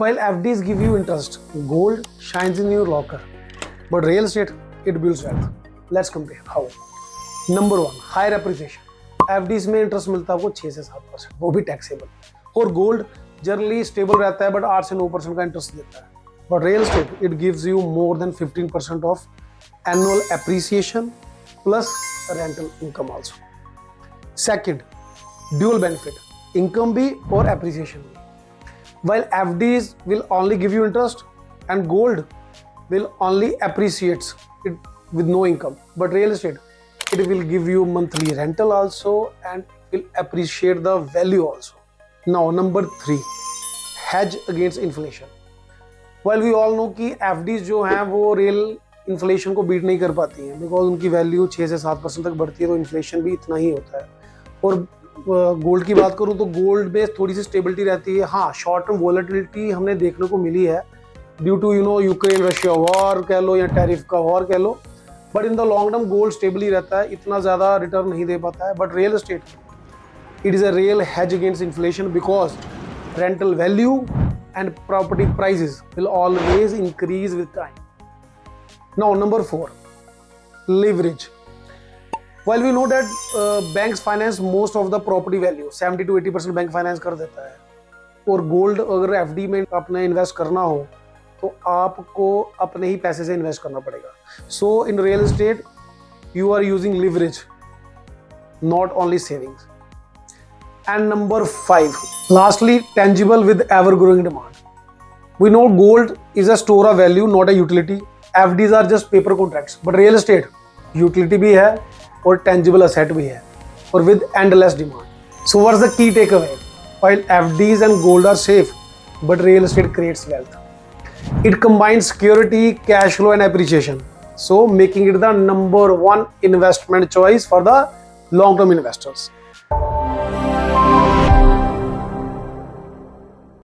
While FDs give you interest, gold shines in your locker, but real estate, it builds wealth. Let's compare how. Number one, higher appreciation. FDs में interest मिलता है आपको 6 से 7%, वो भी taxable, और gold generally stable रहता है बट 8 से 9% का इंटरेस्ट देता है. But real estate it gives you more than 15% of annual appreciation plus rental income also. Second, dual benefit, income भी और एप्रिसिएशन भी. While FDs will only give you interest and gold will only appreciates it with no income, but real estate it will give you monthly rental also and will appreciate the value also. Now number 3, hedge against inflation. While we all know कि FDs जो हैं वो real inflation को beat नहीं कर पाती हैं because उनकी value 6 से 7% तक बढ़ती है, तो inflation भी इतना ही होता है. और गोल्ड की बात करूं तो गोल्ड में थोड़ी सी स्टेबिलिटी रहती है. हाँ, शॉर्ट टर्म वॉलेटिलिटी हमने देखने को मिली है due to Ukraine Russia war कह लो या टैरिफ का वॉर कह लो, but in the long term gold stable ही रहता है, इतना ज़्यादा रिटर्न नहीं दे पाता है. But real estate it is a real hedge against inflation because rental value and property prices will always increase with time. Now number 4, leverage. While we know that banks finance most of the property value, 70 to 80% bank finance कर देता है, और gold अगर FD में आपने invest करना हो तो आपको अपने ही पैसे से इन्वेस्ट करना पड़ेगा. So in real estate you are using leverage, not only savings. And number 5, lastly, tangible with ever growing demand. We know gold is a store of value, not a utility. FDs are just paper contracts, but real estate utility भी है और tangible asset भी है, और with endless demand. So what's the key take away? While FDs and gold are safe, but real estate creates wealth. It combines security, cash flow and appreciation, so making it the number 1 investment choice for the long term investors.